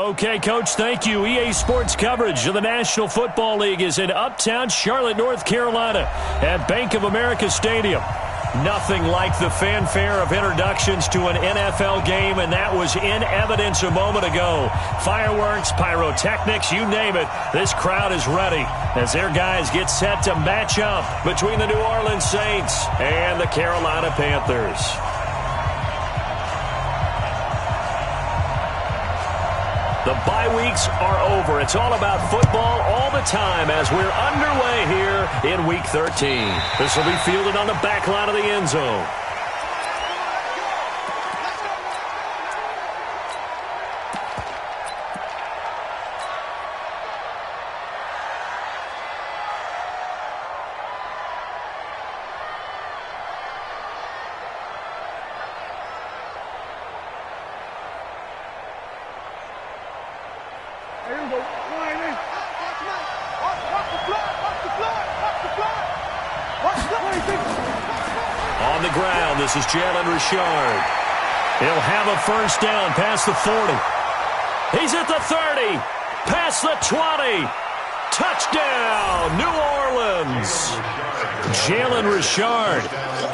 Okay, Coach, thank you. EA Sports coverage of the National Football League is in uptown Charlotte, North Carolina at Bank of America Stadium. Nothing like the fanfare of introductions to an NFL game, and that was in evidence a moment ago. Fireworks, pyrotechnics, you name it. This crowd is ready as their guys get set to match up between the New Orleans Saints and the Carolina Panthers. The bye weeks are over. It's all about football all the time as we're underway here in Week 13. This will be fielded on the back line of the end zone. On the ground, this is Jalen Richard. He'll have a first down past the 40. He's at the 30, past the 20. Touchdown, New Orleans. Jalen Richard,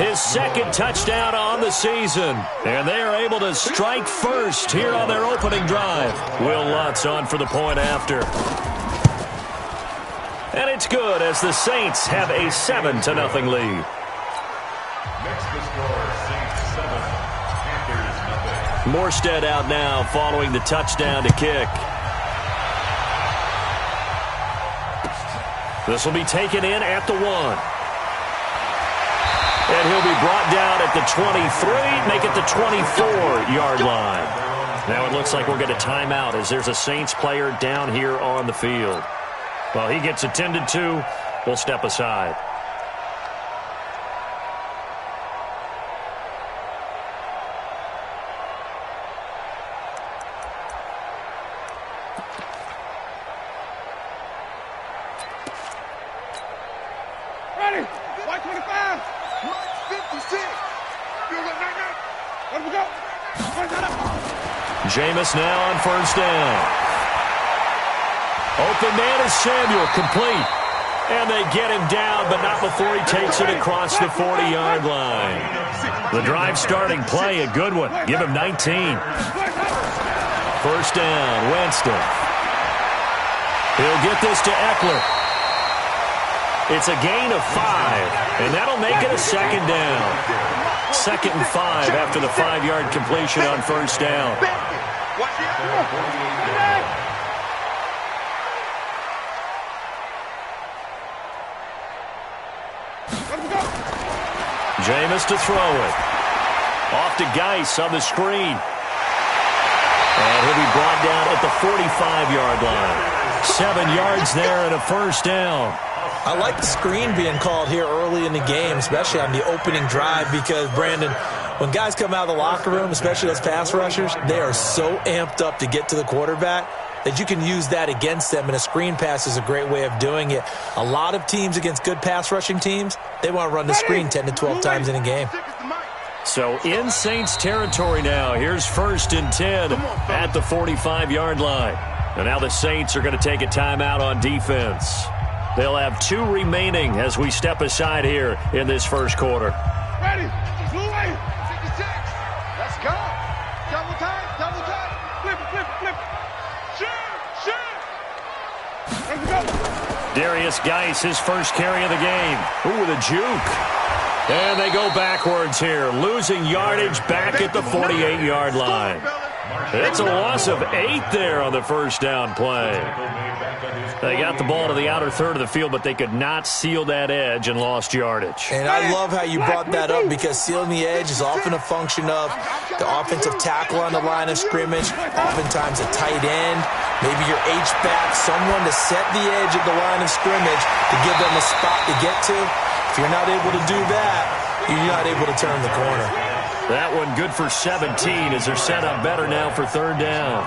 his second touchdown on the season. And they are able to strike first here on their opening drive. Will Lutz on for the point after. And it's good as the Saints have a 7-0 lead. Next to score, Saints 7, Panthers 0. Morstead out now following the touchdown to kick. This will be taken in at the 1. And he'll be brought down at the 23, make it the 24-yard line. Now it looks like we'll get a timeout as there's a Saints player down here on the field. Well, he gets attended to. We'll step aside. Ready? White 25. White 56. Let me go. Jameis now on first down. Open man is Samuel, complete. And they get him down, but not before he takes it across the 40-yard line. The drive starting play, a good one. Give him 19. First down, Winston. He'll get this to Eckler. It's a gain of 5, and that'll make it a second down. 2nd and 5 after the 5-yard completion on first down. Jameis to throw it. Off to Geis on the screen. And he'll be brought down at the 45-yard line. 7 yards there and a first down. I like the screen being called here early in the game, especially on the opening drive, because, Brandon, when guys come out of the locker room, especially those pass rushers, they are so amped up to get to the quarterback that you can use that against them, and a screen pass is a great way of doing it. A lot of teams against good pass rushing teams, they want to run the screen 10 to 12 times in a game. So in Saints territory now. Here's 1st and 10 at the 45-yard line. And now the Saints are going to take a timeout on defense. They'll have 2 remaining as we step aside here in this first quarter. Ready? Blue way. 66. Let's go. Double time. Flip it. Shoot. Let's go. Darius Geis, his first carry of the game. Ooh, the juke. And they go backwards here, losing yardage back at the 48-yard line. It's a loss of 8 there on the first down play. They got the ball to the outer third of the field, but they could not seal that edge and lost yardage. And I love how you brought that up, because sealing the edge is often a function of the offensive tackle on the line of scrimmage, oftentimes a tight end, maybe your H-back, someone to set the edge at the line of scrimmage to give them a spot to get to. If you're not able to do that, you're not able to turn the corner. That one good for 17 as they're set up better now for 3rd down.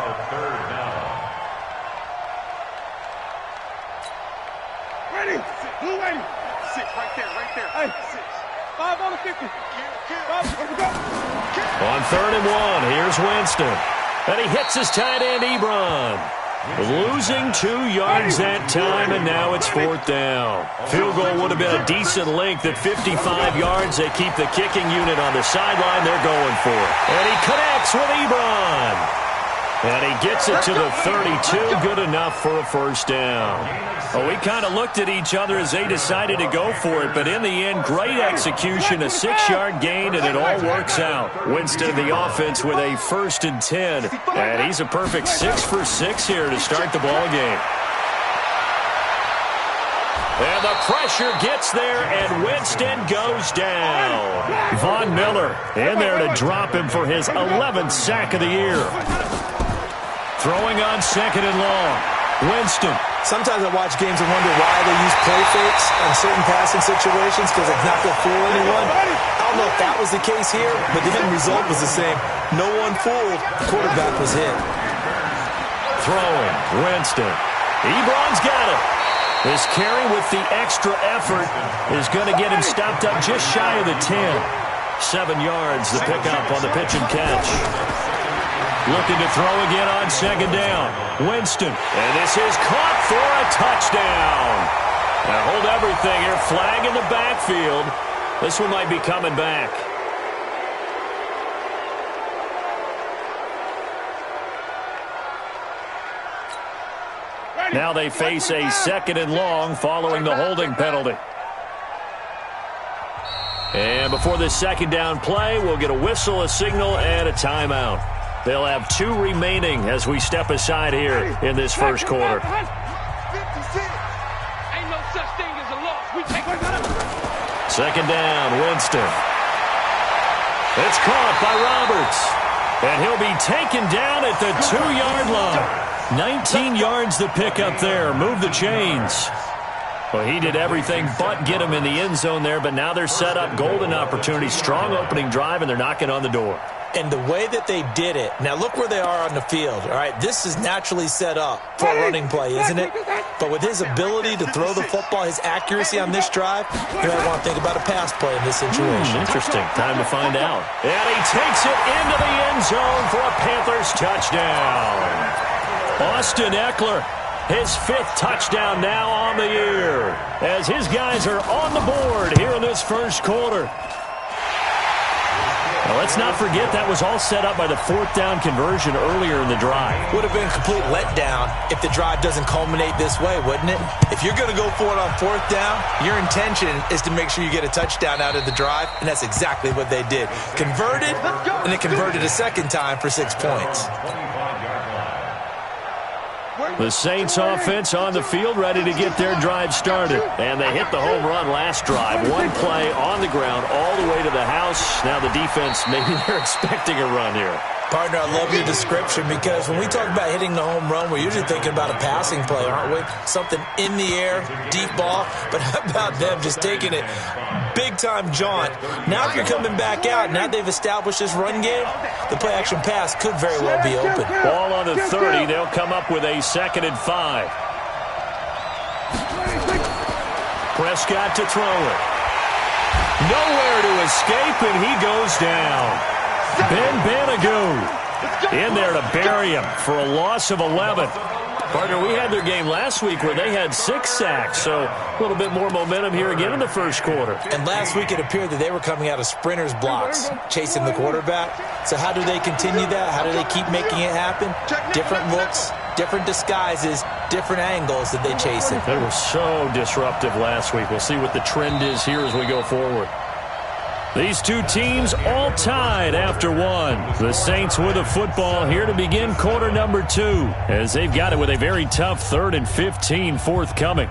Ready? Blue lady. 6 right there. Hey, 6. 5 on the 50. 5, let's go. On 3rd and 1, here's Winston. And he hits his tight end, Ebron. Losing 2 yards that time, and now it's 4th down. Field goal would have been a decent length at 55 yards. They keep the kicking unit on the sideline. They're going for it. And he connects with Ebron. And he gets it to the 32. Good enough for a 1st down. Well, we kind of looked at each other as they decided to go for it. But in the end, great execution, a 6-yard gain, and it all works out. Winston, the offense, with a 1st and 10. And he's a perfect 6 for 6 here to start the ball game. And the pressure gets there, and Winston goes down. Von Miller in there to drop him for his 11th sack of the year. Throwing on 2nd and long. Winston. Sometimes I watch games and wonder why they use play fakes in certain passing situations because it's not going to fool anyone. I don't know if that was the case here, but the end result was the same. No one fooled. The quarterback was hit. Throwing. Winston. Ebron's got it. This carry with the extra effort is going to get him stopped up just shy of the 10. 7 yards, the pickup on the pitch and catch. Looking to throw again on 2nd down. Winston. And this is caught for a touchdown. Now hold everything here. Flag in the backfield. This one might be coming back. Now they face a 2nd and long following the holding penalty. And before this 2nd down play, we'll get a whistle, a signal, and a timeout. They'll have 2 remaining as we step aside here in this 1st quarter. 56. Ain't no such thing as a loss. We take it. 2nd down, Winston. It's caught by Roberts. And he'll be taken down at the 2-yard line. 19 yards to pick up there. Move the chains. Well, he did everything but get him in the end zone there, but now they're set up. Golden opportunity, strong opening drive, and they're knocking on the door. And the way that they did it, now look where they are on the field, all right? This is naturally set up for a running play, isn't it? But with his ability to throw the football, his accuracy on this drive, you might want to think about a pass play in this situation. Interesting. Time to find out. And he takes it into the end zone for a Panthers touchdown. Austin Eckler, his 5th touchdown now on the year, as his guys are on the board here in this 1st quarter. Now, let's not forget that was all set up by the 4th down conversion earlier in the drive. Would have been a complete letdown if the drive doesn't culminate this way, wouldn't it? If you're going to go for it on 4th down, your intention is to make sure you get a touchdown out of the drive, and that's exactly what they did. Converted, and they converted a 2nd time for 6 points. The Saints offense on the field, ready to get their drive started. And they hit the home run last drive. 1 play on the ground all the way to the house. Now the defense, maybe they're expecting a run here. Partner, I love your description because when we talk about hitting the home run, we're usually thinking about a passing play, aren't we? Something in the air, deep ball. But how about them just taking it big-time jaunt? Now if you're coming back out, now they've established this run game, the play-action pass could very well be open. Ball on the 30. They'll come up with a 2nd and 5. Prescott to throw it. Nowhere to escape, and he goes down. Ben Banagoo in there to bury him for a loss of 11. Partner, we had their game last week where they had 6 sacks, so a little bit more momentum here again in the 1st quarter. And last week it appeared that they were coming out of sprinters blocks, chasing the quarterback. So how do they continue that? How do they keep making it happen? Different looks, different disguises, different angles that they chase it. They were so disruptive last week. We'll see what the trend is here as we go forward. These 2 teams all tied after 1. The Saints with a football here to begin quarter number 2, as they've got it with a very tough 3rd and 15 forthcoming.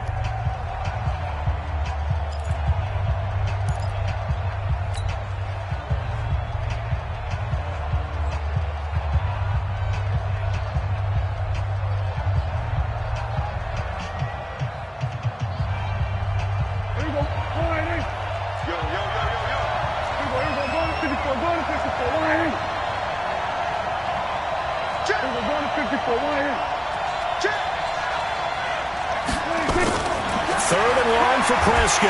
For Prescott.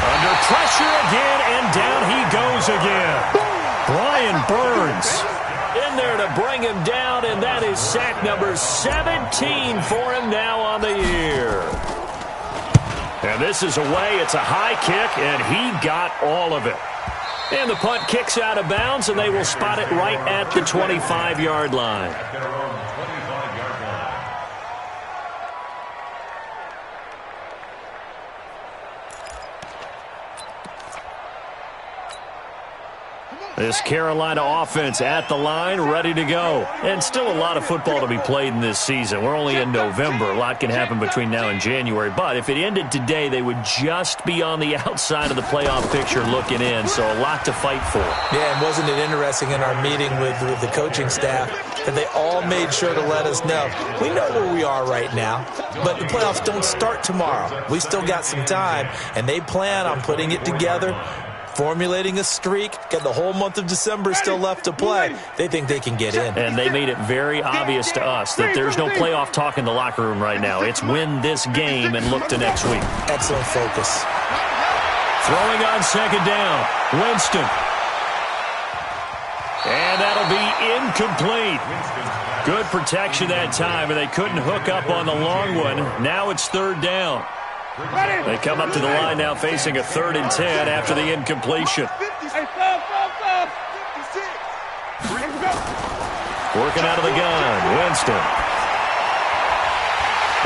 Under pressure again, and down he goes again. Brian Brian Burns in there to bring him down, and that is sack number 17 for him now on the year. And this is away. It's a high kick, and he got all of it. And the punt kicks out of bounds, and they will spot it right at the 25-yard line. This Carolina offense at the line, ready to go. And still a lot of football to be played in this season. We're only in November. A lot can happen between now and January. But if it ended today, they would just be on the outside of the playoff picture looking in. So a lot to fight for. Yeah, and wasn't it interesting in our meeting with the coaching staff that they all made sure to let us know, we know where we are right now, but the playoffs don't start tomorrow. We still got some time, and they plan on putting it together, formulating a streak, get the whole month of December still left to play. They think they can get in. And they made it very obvious to us that there's no playoff talk in the locker room right now. It's win this game and look to next week. Excellent focus. Throwing on second down, Winston. And that'll be incomplete. Good protection that time, and they couldn't hook up on the long one. Now it's third down. They come up to the line now facing a 3rd and 10 after the incompletion. Working out of the gun, Winston.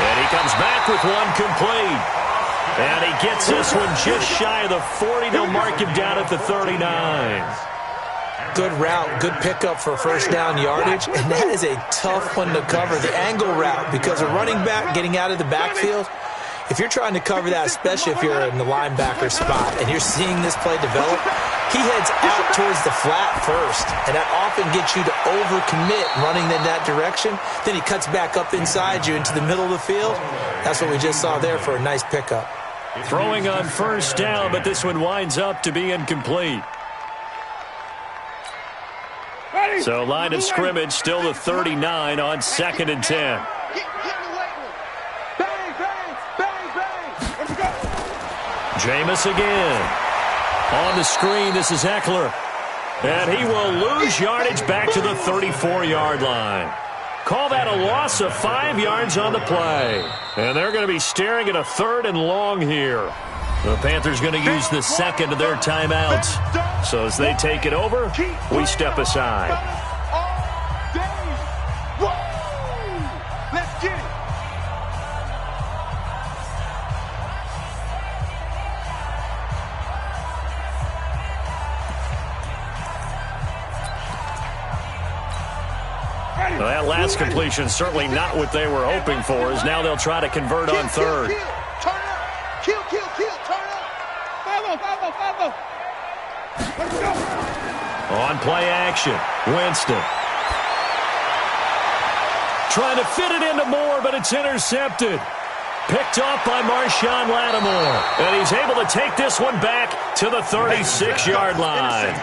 And he comes back with one complete. And he gets this one just shy of the 40. They'll mark him down at the 39. Good route, good pickup for first down yardage, and that is a tough one to cover. The angle route, because a running back getting out of the backfield, if you're trying to cover that, especially if you're in the linebacker spot and you're seeing this play develop, he heads out towards the flat first, and that often gets you to overcommit running in that direction. Then he cuts back up inside you into the middle of the field. That's what we just saw there for a nice pickup. Throwing on first down, but this one winds up to be incomplete. So line of scrimmage still the 39 on 2nd and 10. Jameis again. On the screen, this is Eckler. And he will lose yardage back to the 34-yard line. Call that a loss of 5 yards on the play. And they're going to be staring at a 3rd and long here. The Panthers going to use the second of their timeouts. So as they take it over, we step aside. Let's get it. Well, that last completion certainly not what they were hoping for, as now they'll try to convert on 3rd. Turn up. Kill, turn up. Follow. Let's go. On play action, Winston. Trying to fit it into Moore, but it's intercepted. Picked off by Marshawn Lattimore. And he's able to take this one back to the 36-yard line.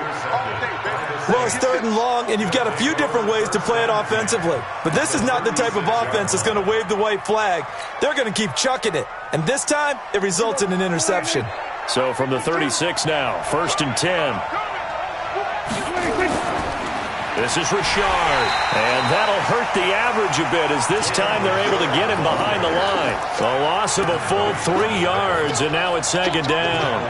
Well, it's 3rd and long, and you've got a few different ways to play it offensively. But this is not the type of offense that's going to wave the white flag. They're going to keep chucking it. And this time, it results in an interception. So from the 36 now, 1st and 10. This is Richard. And that'll hurt the average a bit, as this time they're able to get him behind the line. A loss of a full 3 yards, and now it's 2nd down.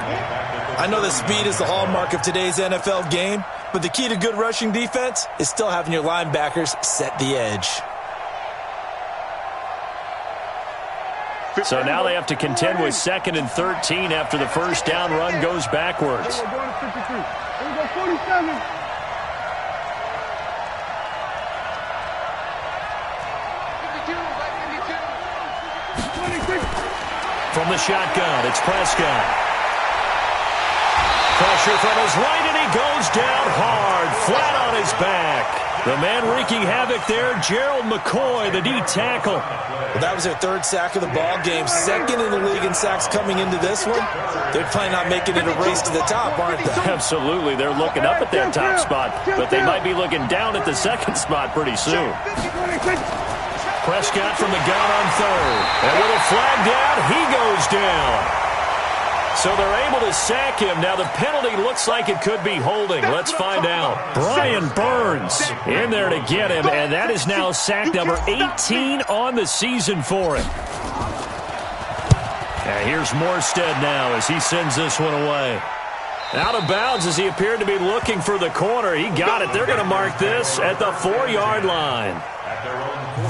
I know that speed is the hallmark of today's NFL game, but the key to good rushing defense is still having your linebackers set the edge. So now they have to contend with 2nd and 13 after the first down run goes backwards. From the shotgun, it's Prescott. Pressure from his right, and he goes down hard, flat on his back. The man wreaking havoc there, Gerald McCoy, the D tackle. Well, that was their 3rd sack of the ball game, 2nd in the league in sacks coming into this one. They're planning on making it a race to the top, aren't they? Absolutely. They're looking up at that top spot, but they might be looking down at the 2nd spot pretty soon. Prescott from the gun on 3rd. And with a flag down, he goes down. So they're able to sack him. Now the penalty looks like it could be holding. Let's find out. Brian Burns in there to get him, and that is now sack number 18 on the season for him. And here's Morstead now as he sends this one away. Out of bounds as he appeared to be looking for the corner. He got it. They're going to mark this at the 4-yard line.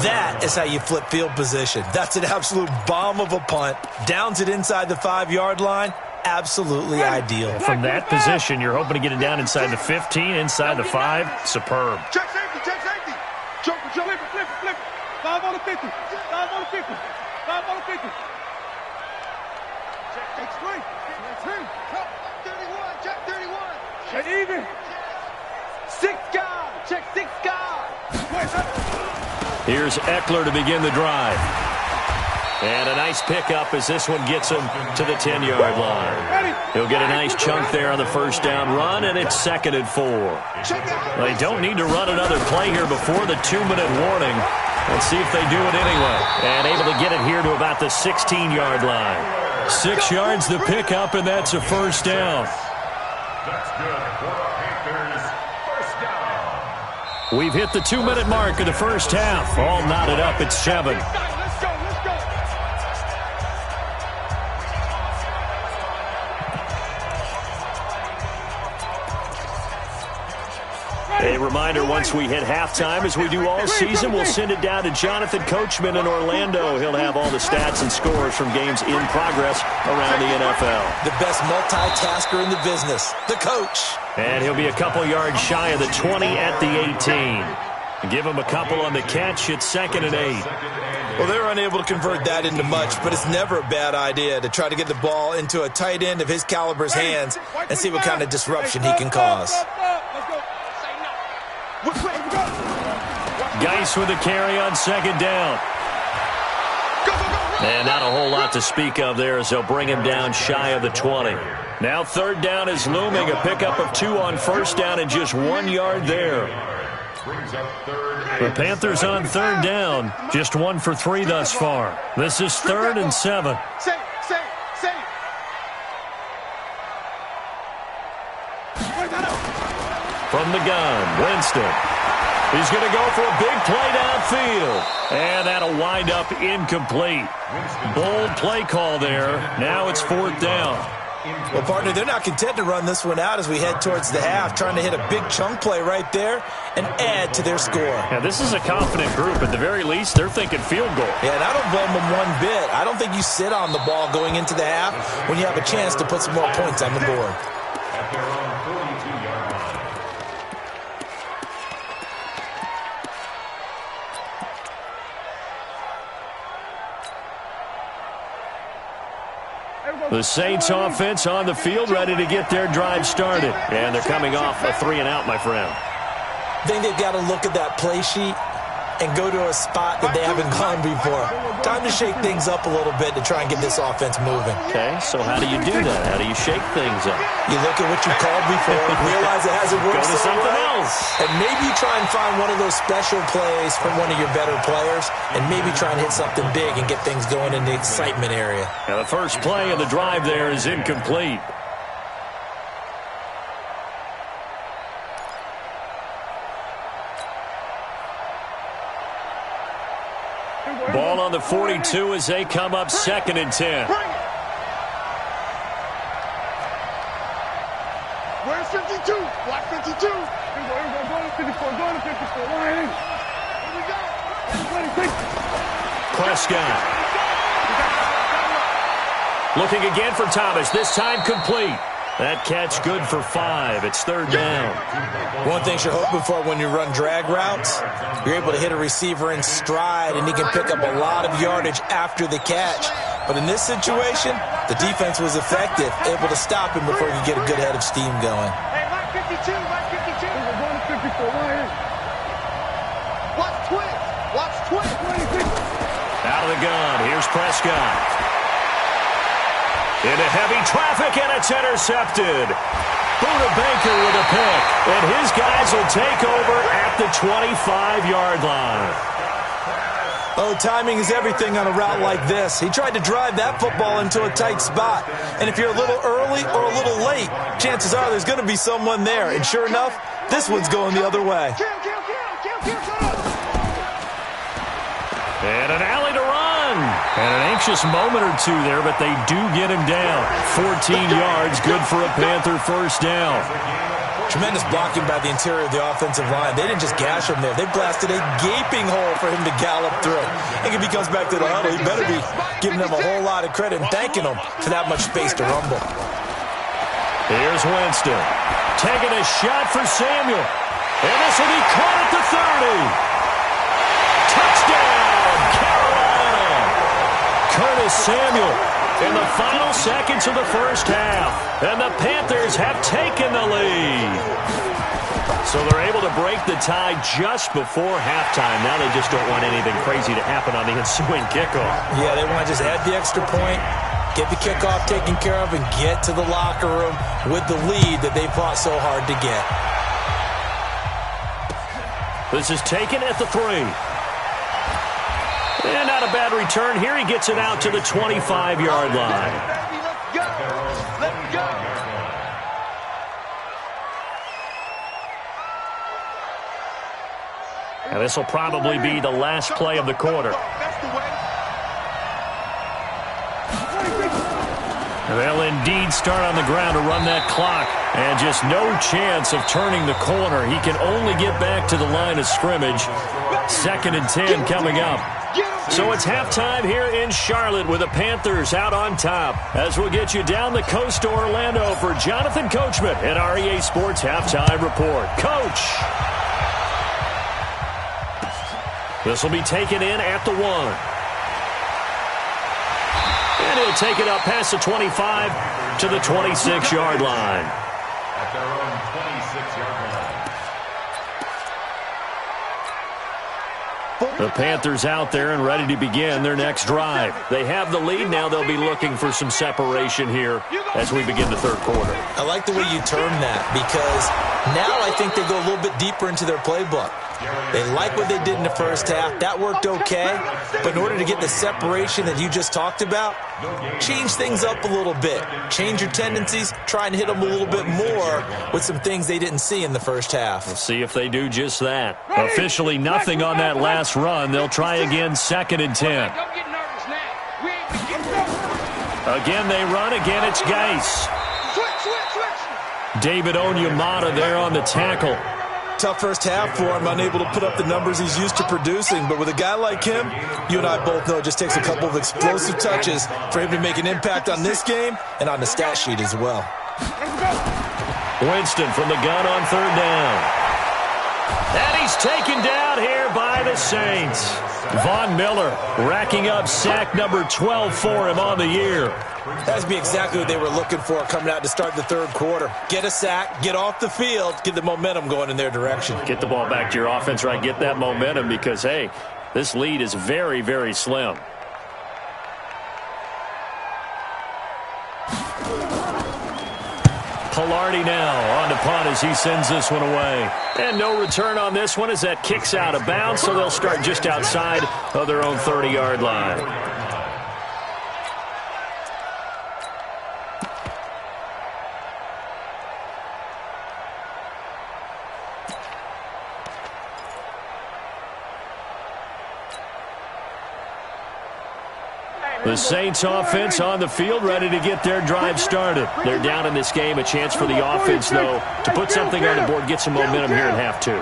That is how you flip field position. That's an absolute bomb of a punt. Downs it inside the 5-yard line. Absolutely ideal. From that position, you're hoping to get it down inside the 15, inside the 5. Superb. Check safety, check safety. Jump, flip it. 5 on the 50. 5 on the 50. 5 on the 50. Check straight. Check 31. Check even. 6 guys. Check 6 guys. Here's Eckler to begin the drive. And a nice pickup as this one gets him to the 10-yard line. He'll get a nice chunk there on the first down run, and it's 2nd and 4. They don't need to run another play here before the 2-minute warning. Let's see if they do it anyway. And able to get it here to about the 16-yard line. 6 yards the pickup, and that's a first down. That's good for the Panthers. First down. We've hit the 2-minute mark of the first half. All knotted up at 7. A reminder, once we hit halftime, as we do all season, we'll send it down to Jonathan Coachman in Orlando. He'll have all the stats and scores from games in progress around the NFL. The best multitasker in the business, the coach. And he'll be a couple yards shy of the 20 at the 18. Give him a couple on the catch. It's 2nd and 8. Well, they were unable to convert that into much, but it's never a bad idea to try to get the ball into a tight end of his caliber's hands and see what kind of disruption he can cause. Geis with a carry on 2nd down. And not a whole lot to speak of there as they'll bring him down shy of the 20. Now 3rd down is looming. A pickup of 2 on 1st down and just 1 yard there. The Panthers on 3rd down. Just 1 for 3 thus far. This is 3rd and 7. From the gun, Winston. He's going to go for a big play downfield. And that'll wind up incomplete. Bold play call there. Now it's 4th down. Well, partner, they're not content to run this one out as we head towards the half, trying to hit a big chunk play right there and add to their score. Yeah, this is a confident group. At the very least, they're thinking field goal. Yeah, and I don't blame them one bit. I don't think you sit on the ball going into the half when you have a chance to put some more points on the board. At their own 42-yard line. The Saints offense on the field, ready to get their drive started. And they're coming off a 3-and-out, my friend. I think they've got to look at that play sheet and go to a spot that they haven't gone before. Time to shake things up a little bit to try and get this offense moving. Okay, so how do you do that? How do you shake things up? You look at what you called before, realize it hasn't worked. Go to something else. And maybe you try and find one of those special plays from one of your better players, and maybe try and hit something big and get things going in the excitement area. Now the first play of the drive there is incomplete. Ball on the 42 as they come up 2nd and 10. Where's 52? Block 52. Here we go, 54, going to 54. Here we go. Prescott. Looking again for Thomas, this time complete. That catch good for 5. It's 3rd down. One thing you're hoping for when you run drag routes, you're able to hit a receiver in stride, and he can pick up a lot of yardage after the catch. But in this situation, the defense was effective, able to stop him before he could get a good head of steam going. Hey, Mike 52, Mike 52. We're going to 54, right here. Watch twist. Watch twist. Out of the gun, here's Prescott. Into heavy traffic, and it's intercepted. Buda Baker with a pick, and his guys will take over at the 25-yard line. Oh, timing is everything on a route like this. He tried to drive that football into a tight spot. And if you're a little early or a little late, chances are there's going to be someone there. And sure enough, this one's going the other way. And an alley to run. And an anxious moment or two there, but they do get him down. 14 yards, good for a Panther first down. Tremendous blocking by the interior of the offensive line. They didn't just gash him there. They blasted a gaping hole for him to gallop through. I think if he comes back to the huddle, he better be giving them a whole lot of credit and thanking them for that much space to rumble. Here's Winston. Taking a shot for Samuel. And this will be caught at the 30. Touchdown, Carolina. Curtis Samuel in the final seconds of the first half. And the Panthers have taken the lead. So they're able to break the tie just before halftime. Now they just don't want anything crazy to happen on the ensuing kickoff. Yeah, they want to just add the extra point, get the kickoff taken care of, and get to the locker room with the lead that they fought so hard to get. This is taken at the 3. And not a bad return here. He gets it out to the 25-yard line. Let's go. And this will probably be the last play of the quarter. They'll indeed start on the ground to run that clock. And just no chance of turning the corner. He can only get back to the line of scrimmage. 2nd and 10 coming up. So it's halftime here in Charlotte with the Panthers out on top. As we'll get you down the coast to Orlando for Jonathan Coachman at our EA Sports Halftime Report. Coach! This will be taken in at the 1. And he'll take it up past the 25 to the 26-yard line. At their own 26-yard line. The Panthers out there and ready to begin their next drive. They have the lead. Now they'll be looking for some separation here as we begin the third quarter. I like the way you term that because now I think they go a little bit deeper into their playbook. They like what they did in the first half. That worked okay. But in order to get the separation that you just talked about, change things up a little bit. Change your tendencies. Try and hit them a little bit more with some things they didn't see in the first half. We'll see if they do just that. Officially nothing on that last run. They'll try again, 2nd and 10. Again they run. Again it's Geis. David Onyemata there on the tackle. Tough first half for him, unable to put up the numbers he's used to producing. But with a guy like him, you and I both know it just takes a couple of explosive touches for him to make an impact on this game and on the stat sheet as well. Winston from the gun on 3rd down. And he's taken down here by the Saints. Von Miller racking up sack number 12 for him on the year. That's be exactly what they were looking for coming out to start the third quarter. Get a sack, get off the field, get the momentum going in their direction. Get the ball back to your offense, right? Get that momentum because, hey, this lead is very, very slim. Pilardi now on the punt as he sends this one away. And no return on this one as that kicks out of bounds, so they'll start just outside of their own 30-yard line. The Saints offense on the field ready to get their drive started. They're down in this game. A chance for the offense, though, to put something on the board, get some momentum here in half 2.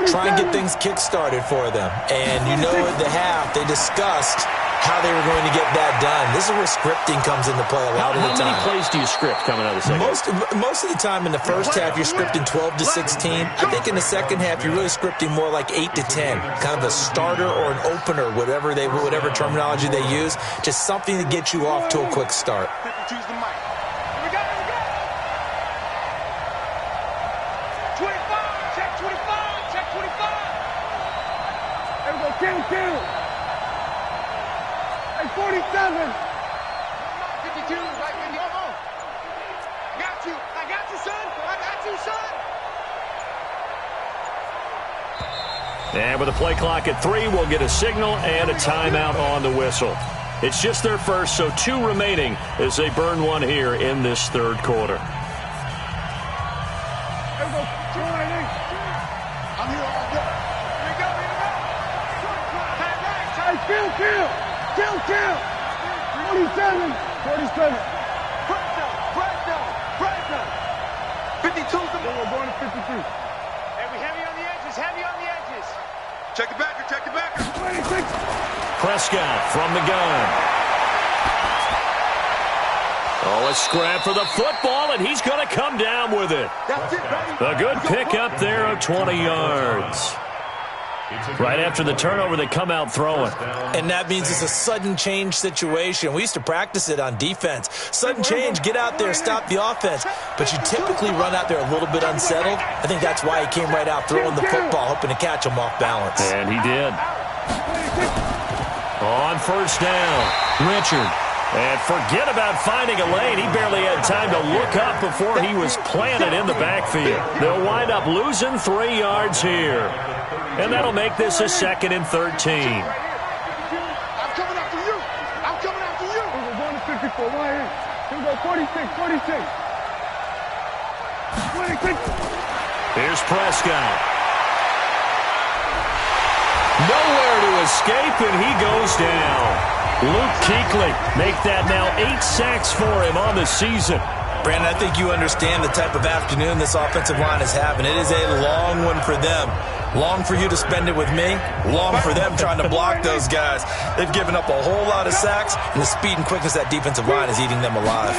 Try and get things kick-started for them. And you know at the half, they discussed how they were going to get that done. This is where scripting comes into play a lot of the time. How many plays do you script coming out of the second? Most of the time in the first half, you're scripting 12 to 16. I think in the second half, you're really scripting more like 8 to 10. Kind of a starter or an opener, whatever terminology they use. Just something to get you off to a quick start. Choose the mic. Here we go. 25, check 25, check 25. There we go, 10-2. Hey, 47. 52, right in the I got you, son. I got you, son. And with a play clock at 3, we'll get a signal and a timeout on the whistle. It's just their first, so 2 remaining as they burn one here in this third quarter. I'm here all day. Here we go, here we go. Hey, kill. 47. Breakdown. 52's the ball. We're going to 53. Hey, we heavy on the edges. Check it back. 26. Prescott from the gun. Oh, a scrap for the football, and he's going to come down with it. That's it, baby. A good pickup there of 20 yards. Right after the turnover, they come out throwing. And that means it's a sudden change situation. We used to practice it on defense. Sudden change, get out there, stop the offense. But you typically run out there a little bit unsettled. I think that's why he came right out throwing the football, hoping to catch him off balance. And he did. On first down, Richard. And forget about finding a lane. He barely had time to look up before he was planted in the backfield. They'll wind up losing 3 yards here. And that'll make this a 2nd and 13. I'm coming after you. We're going to 54. Right here. Here we go. 46. 26. Here's Prescott. Nowhere to escape, and he goes down. Luke Kuechly make that now 8 sacks for him on the season. Brandon, I think you understand the type of afternoon this offensive line is having. It is a long one for them. Long for you to spend it with me. Long for them trying to block those guys. They've given up a whole lot of sacks, and the speed and quickness of that defensive line is eating them alive.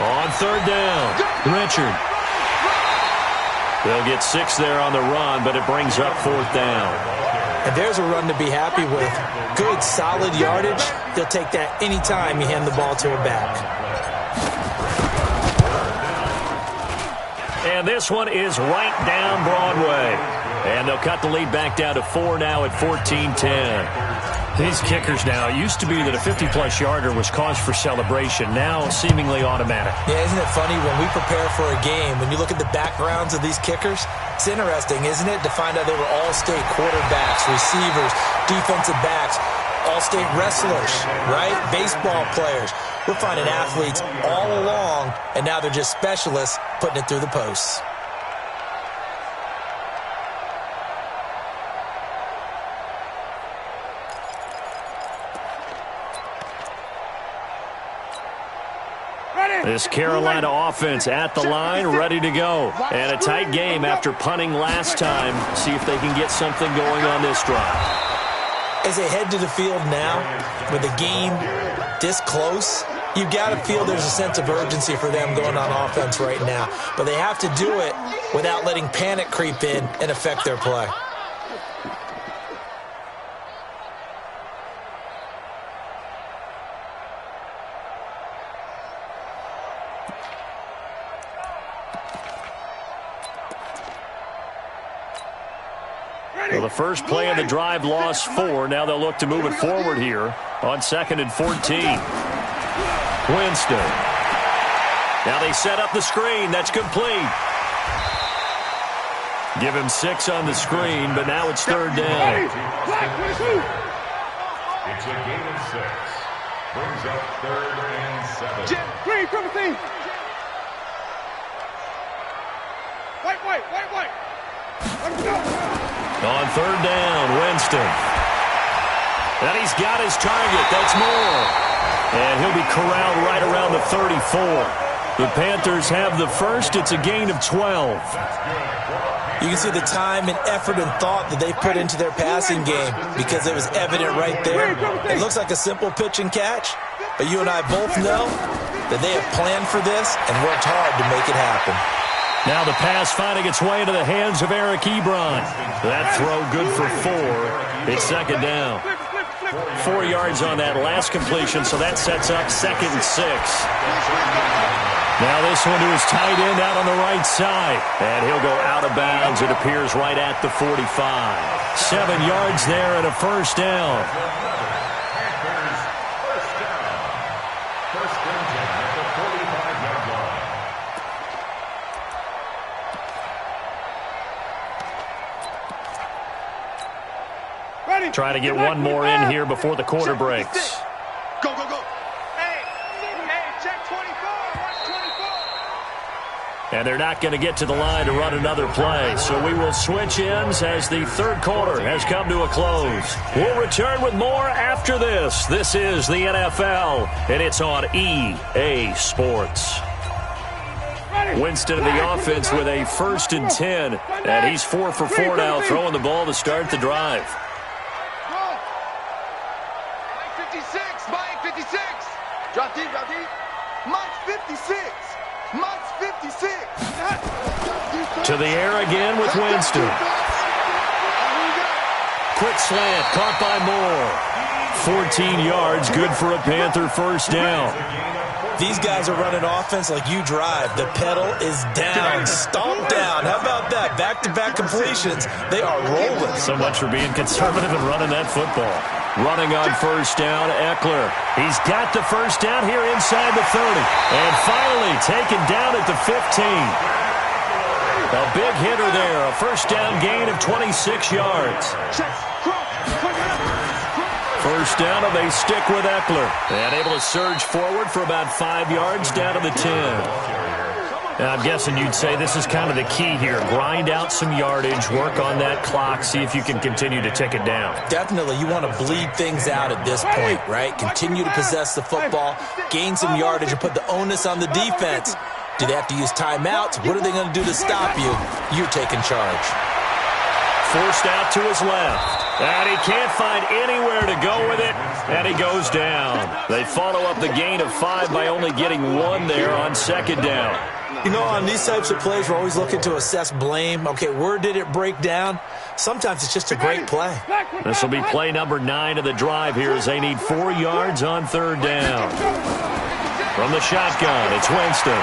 On third down, Richard. They'll get 6 there on the run, but it brings up 4th down. And there's a run to be happy with. Good, solid yardage. They'll take that anytime you hand the ball to a back. And this one is right down Broadway. And they'll cut the lead back down to 4 now at 14-10. These kickers now, it used to be that a 50-plus yarder was cause for celebration. Now seemingly automatic. Yeah, isn't it funny when we prepare for a game, when you look at the backgrounds of these kickers, it's interesting, isn't it, to find out they were all-state quarterbacks, receivers, defensive backs, all-state wrestlers, right? Baseball players. We're finding athletes all along, and now they're just specialists putting it through the posts. This Carolina offense at the line, ready to go. And a tight game after punting last time. See if they can get something going on this drive. As they head to the field now, with the game this close, you've got to feel there's a sense of urgency for them going on offense right now. But they have to do it without letting panic creep in and affect their play. Well, the first play of the drive lost 4. Now they'll look to move it forward here on 2nd and 14. Winston. Now they set up the screen. That's complete. Give him 6 on the screen, but now it's 3rd down. It's a gain of 6. Brings up 3rd and 7. Green, triple team. White. Let's go. On 3rd down, Winston. And he's got his target. That's more. And he'll be corralled right around the 34. The Panthers have the first. It's a gain of 12. You can see the time and effort and thought that they put into their passing game because it was evident right there. It looks like a simple pitch and catch, but you and I both know that they have planned for this and worked hard to make it happen. Now the pass finding its way into the hands of Eric Ebron. That throw good for 4. It's 2nd down. 4 yards on that last completion, so that sets up 2nd and 6. Now this one to his tight end out on the right side. And he'll go out of bounds. It appears right at the 45. 7 yards there and a first down. First and 10 at the 45-yard line. Try to get one more in here before the quarter breaks. Go, go, go. Hey, check 24. Watch 24. And they're not going to get to the line to run another play. So we will switch ends as the third quarter has come to a close. We'll return with more after this. This is the NFL, and it's on EA Sports. Winston in the offense with a 1st and 10. And he's 4 for 4 now, throwing the ball to start the drive. Mike 56. Mike 56. Drop deep, drop deep. Mike 56. Mike's 56. To the air again with Winston. Quick slant, caught by Moore. 14 yards, good for a Panther first down. These guys are running offense like you drive. The pedal is down, stomp down. How about that? Back-to-back completions. They are rolling. So much for being conservative and running that football. Running on first down, Eckler. He's got the first down here inside the 30. And finally taken down at the 15. A big hitter there. A first down gain of 26 yards. First down, and they stick with Eckler. And able to surge forward for about 5 yards down to the 10. Now, I'm guessing you'd say this is kind of the key here. Grind out some yardage, work on that clock, see if you can continue to tick it down. Definitely, you want to bleed things out at this point, right? Continue to possess the football, gain some yardage, and put the onus on the defense. Do they have to use timeouts? What are they going to do to stop you? You're taking charge. Forced out to his left. And he can't find anywhere to go with it, and he goes down. They follow up the gain of 5 by only getting 1 there on second down. You know, on these types of plays, we're always looking to assess blame. Okay, where did it break down? Sometimes it's just a great play. This will be play number 9 of the drive here as they need 4 yards on third down. From the shotgun, it's Winston.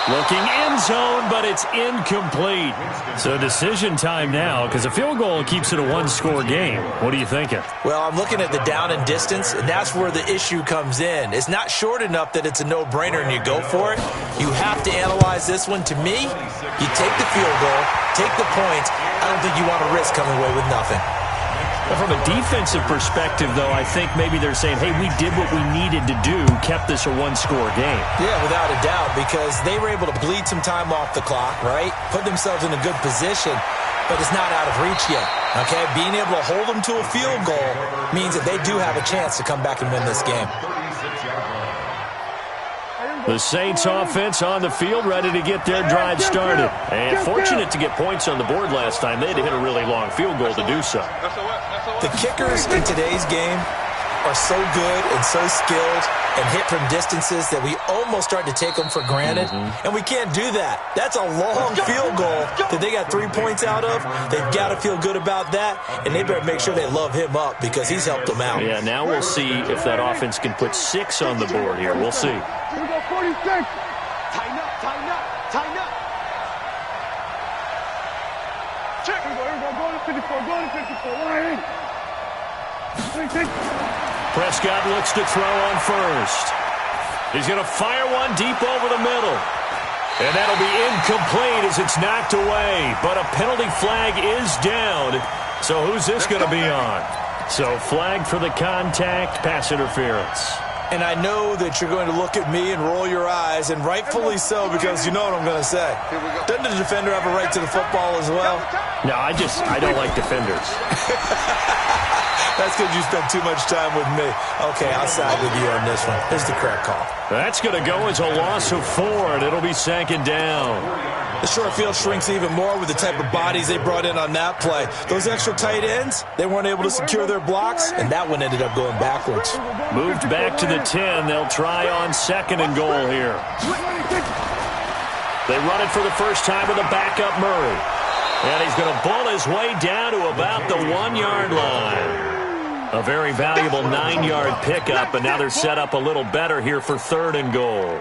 Looking end zone, but it's incomplete. So decision time now, because a field goal keeps it a one-score game. What are you thinking? Well, I'm looking at the down and distance, and that's where the issue comes in. It's not short enough that it's a no-brainer and you go for it. You have to analyze this one. To me, you take the field goal, take the points. I don't think you want to risk coming away with nothing. From a defensive perspective, though, I think maybe they're saying, hey, we did what we needed to do, kept this a one-score game. Yeah, without a doubt, because they were able to bleed some time off the clock, right? Put themselves in a good position, but it's not out of reach yet, okay? Being able to hold them to a field goal means that they do have a chance to come back and win this game. The Saints offense on the field, ready to get their drive started. And fortunate to get points on the board last time. They had to hit a really long field goal to do so. The kickers in today's game are so good and so skilled and hit from distances that we almost start to take them for granted. And we can't do that. That's a long field goal that they got 3 points out of. They've got to feel good about that, and they better make sure they love him up because he's helped them out. Yeah, now we'll see if that offense can put 6 on the board here. We'll see. Here we go, 46. Tighten up, tighten up, tighten up. Check. Here we go, go to 54, go to 54. Line. Prescott looks to throw on first. He's going to fire one deep over the middle. And that'll be incomplete as it's knocked away. But a penalty flag is down. So who's this going to be on? So flag for the contact, pass interference. And I know that you're going to look at me and roll your eyes, and rightfully so, because you know what I'm going to say. Doesn't the defender have a right to the football as well? No, I don't like defenders. That's because you spent too much time with me. Okay, I'll side with you on this one. Here's the correct call. That's going to go as a loss of 4, and it'll be second down. The short field shrinks even more with the type of bodies they brought in on that play. Those extra tight ends, they weren't able to secure their blocks, and that one ended up going backwards. Moved back to the 10. They'll try on second and goal here. They run it for the first time with a backup Murray. And he's going to bull his way down to about the 1-yard line. A very valuable 9-yard pickup, and now they're set up a little better here for third and goal.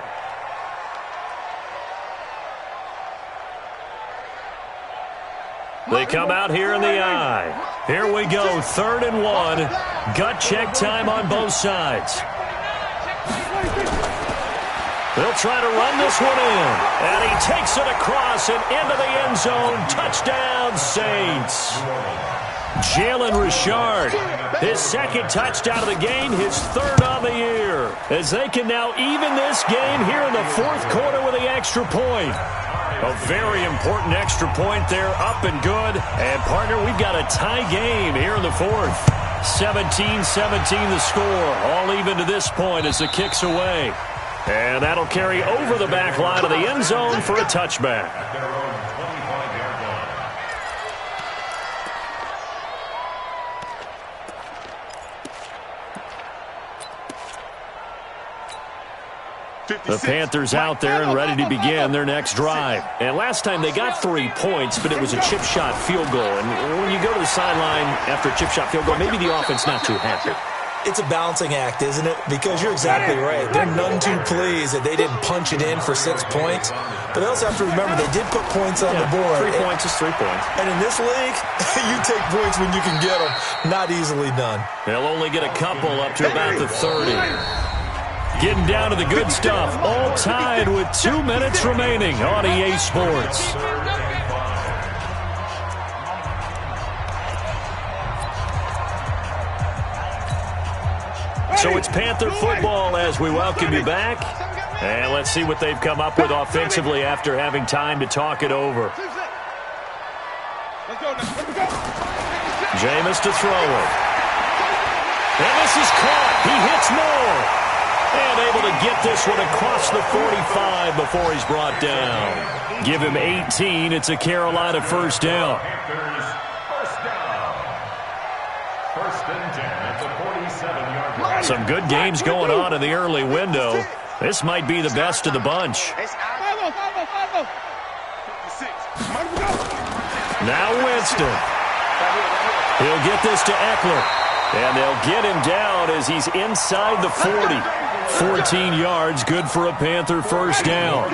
They come out here in the eye. Here we go, 3rd and 1. Gut check time on both sides. They'll try to run this one in. And he takes it across and into the end zone. Touchdown, Saints. Jalen Richard, his second touchdown of the game, his third on the year. As they can now even this game here in the fourth quarter with the extra point. A very important extra point there, up and good. And, partner, we've got a tie game here in the fourth. 17-17 the score, all even to this point as the kick's away. And that'll carry over the back line of the end zone for a touchback. The Panthers out there and ready to begin their next drive. And last time they got 3 points, but it was a chip shot field goal. And when you go to the sideline after a chip shot field goal, maybe the offense not too happy. It's a balancing act, isn't it? Because you're exactly right. They're none too pleased that they didn't punch it in for 6 points. But they also have to remember they did put points on the board. 3 points is 3 points. And in this league, you take points when you can get them. Not easily done. They'll only get a couple up to about the 30. Getting down to the good stuff. All tied with 2 minutes remaining on EA Sports. So it's Panther football as we welcome you back. And let's see what they've come up with offensively after having time to talk it over. Jameis to throw it. And this is caught. He hits more. And able to get this one across the 45 before he's brought down. Give him 18. It's a Carolina first down. Some good games going on in the early window. This might be the best of the bunch. Now Winston. He'll get this to Eckler. And they'll get him down as he's inside the 40. 14 yards, good for a Panther first down.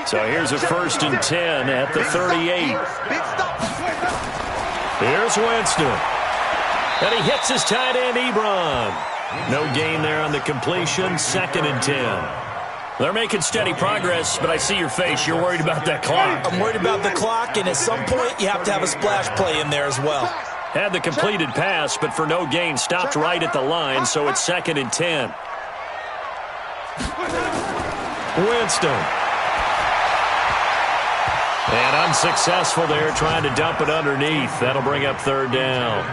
So here's a 1st and 10 at the 38. Here's Winston. And he hits his tight end, Ebron. No gain there on the completion, 2nd and 10. They're making steady progress, but I see your face. You're worried about that clock. I'm worried about the clock, and at some point you have to have a splash play in there as well. Had the completed pass, but for no gain, stopped right at the line, so it's 2nd and 10. Winston. And unsuccessful there, trying to dump it underneath. That'll bring up 3rd down.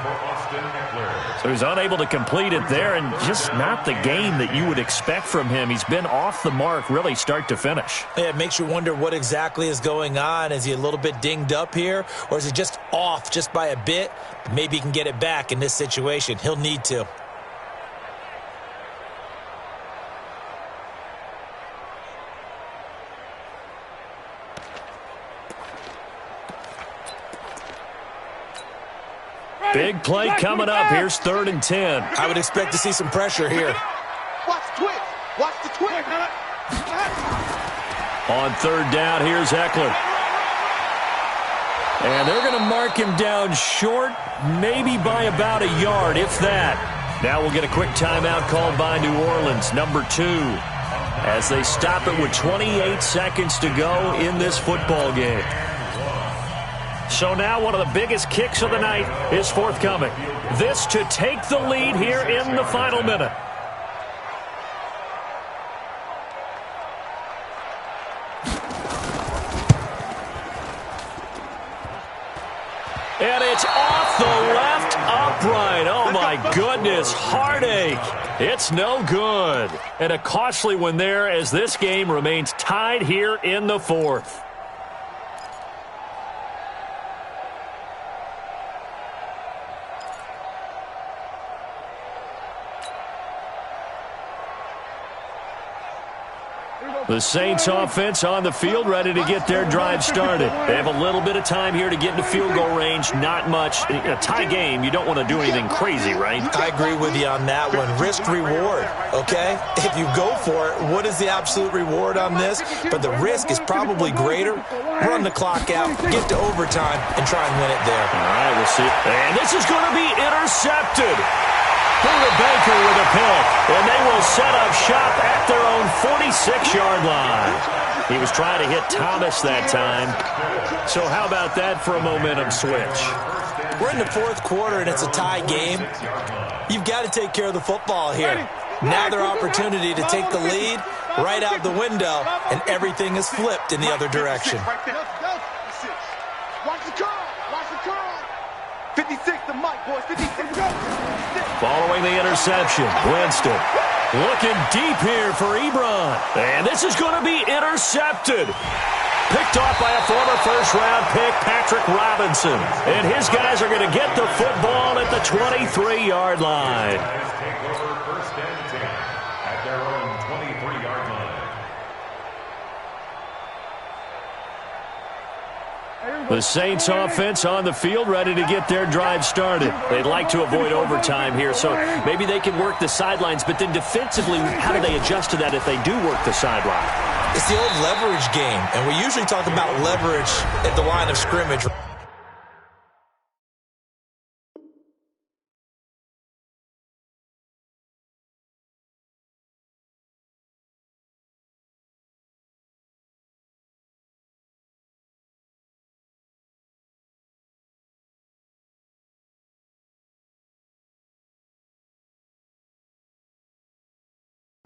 So he's unable to complete it there, and just not the game that you would expect from him. He's been off the mark, really, start to finish. Yeah, it makes you wonder what exactly is going on. Is he a little bit dinged up here, or is he just off just by a bit? Maybe he can get it back in this situation. He'll need to. Big play coming up. Here's 3rd and 10. I would expect to see some pressure here. Watch the twist. Watch the twist. On 3rd down, here's Eckler. And they're going to mark him down short, maybe by about a yard, if that. Now we'll get a quick timeout called by New Orleans, number 2, as they stop it with 28 seconds to go in this football game. So now one of the biggest kicks of the night is forthcoming. This to take the lead here in the final minute. And it's off the left upright. Oh, my goodness. Heartache. It's no good. And a costly one there as this game remains tied here in the 4th. The Saints offense on the field, ready to get their drive started. They have a little bit of time here to get into field goal range, not much. A tie game, you don't want to do anything crazy, right? I agree with you on that one. Risk-reward, okay? If you go for it, what is the absolute reward on this? But the risk is probably greater. Run the clock out, get to overtime, and try and win it there. All right, we'll see. And this is going to be intercepted. Buda Baker with a pick, and they will set up shop at their own 46-yard line. He was trying to hit Thomas that time. So how about that for a momentum switch? We're in the fourth quarter, and it's a tie game. You've got to take care of the football here. Now their opportunity to take the lead right out the window, and everything is flipped in the other direction. Watch the curl. Watch the curl. 56 to Mike, boys. 56. Following the interception, Winston looking deep here for Ebron. And this is going to be intercepted. Picked off by a former first-round pick, Patrick Robinson. And his guys are going to get the football at the 23-yard line. Take over first and 10 at their own 23-yard line. The Saints offense on the field, ready to get their drive started. They'd like to avoid overtime here, so maybe they can work the sidelines, but then defensively, how do they adjust to that if they do work the sideline? It's the old leverage game, and we usually talk about leverage at the line of scrimmage.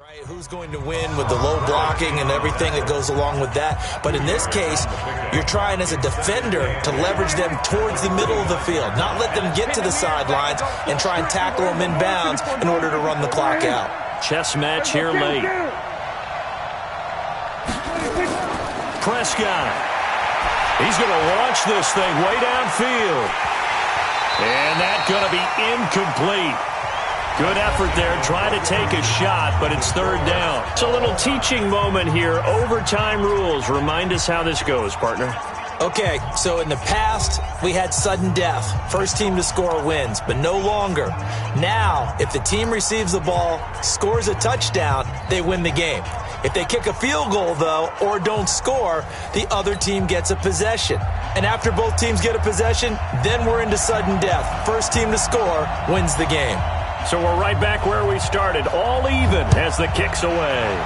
Right, who's going to win with the low blocking and everything that goes along with that. But in this case, you're trying as a defender to leverage them towards the middle of the field, not let them get to the sidelines and try and tackle them in bounds in order to run the clock out. Chess match here late. Prescott. He's going to launch this thing way downfield. And that's going to be incomplete. Good effort there, trying to take a shot, but it's third down. It's a little teaching moment here. Overtime rules. Remind us how this goes, partner. Okay, so in the past, we had sudden death. First team to score wins, but no longer. Now, if the team receives the ball, scores a touchdown, they win the game. If they kick a field goal, though, or don't score, the other team gets a possession. And after both teams get a possession, then we're into sudden death. First team to score wins the game. So we're right back where we started, all even as the kick's away.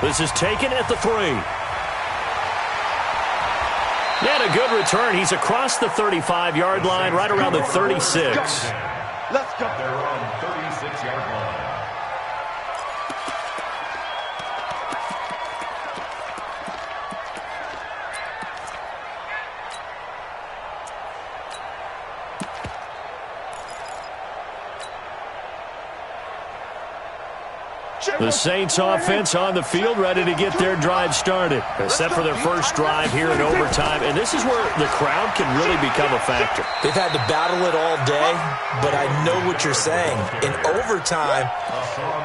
This is taken at the 3. And a good return. He's across the 35-yard line, right around the 36. Let's go. They're on 36-yard line. The Saints offense on the field, ready to get their drive started. Set for their first drive here in overtime. And this is where the crowd can really become a factor. They've had to battle it all day, but I know what you're saying. In overtime,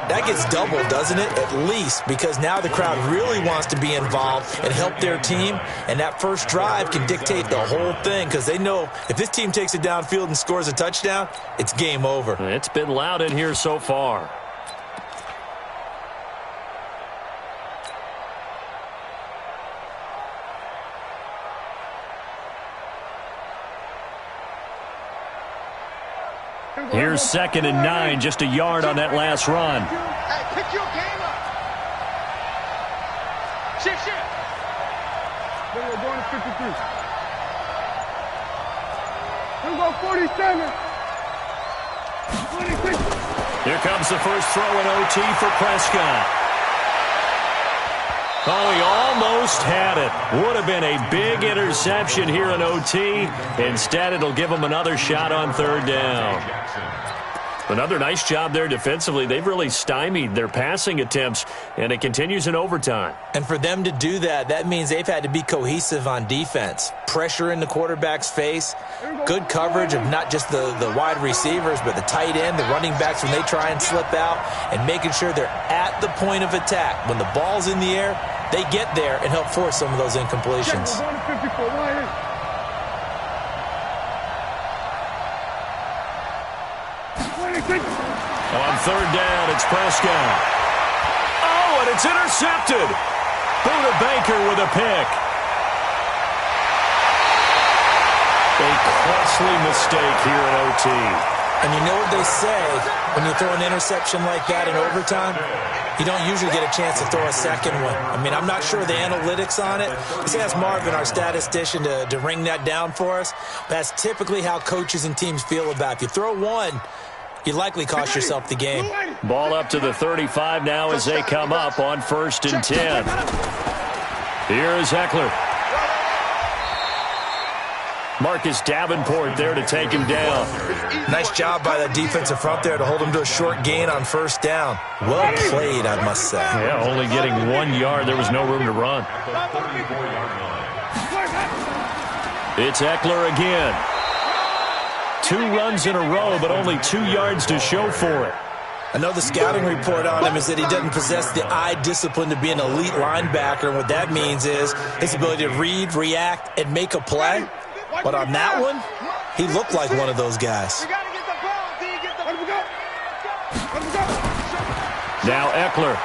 that gets doubled, doesn't it? At least, because now the crowd really wants to be involved and help their team. And that first drive can dictate the whole thing because they know if this team takes it downfield and scores a touchdown, it's game over. It's been loud in here so far. Here's 2nd and 9, just a yard on that last run. Hey, pick your game up. Shift. Then we're going to 53. Then go 47. 26. Here comes the first throw in OT for Prescott. Oh, he almost had it. Would have been a big interception here in OT. Instead, it'll give him another shot on third down. Another nice job there defensively. They've really stymied their passing attempts, and it continues in overtime. And for them to do that, that means they've had to be cohesive on defense. Pressure in the quarterback's face, good coverage of not just the wide receivers, but the tight end, the running backs when they try and slip out, and making sure they're at the point of attack. When the ball's in the air, they get there and help force some of those incompletions. On third down, it's Prescott. Oh, and it's intercepted. Buda Baker with a pick. A costly mistake here in OT. And you know what they say, when you throw an interception like that in overtime, you don't usually get a chance to throw a second one. I mean, I'm not sure the analytics on it. Let's ask Marvin, our statistician, to ring that down for us. That's typically how coaches and teams feel about it. If you throw one, you likely cost yourself the game. Ball up to the 35 now as they come up on 1st and 10. Here is Eckler. Marcus Davenport there to take him down. Nice job by the defensive front there to hold him to a short gain on 1st down. Well played, I must say. Yeah, only getting 1 yard. There was no room to run. It's Eckler again. 2 runs in a row, but only 2 yards to show for it. I know the scouting report on him is that he doesn't possess the eye discipline to be an elite linebacker. And what that means is his ability to read, react, and make a play. But on that one, he looked like one of those guys. Now Eckler.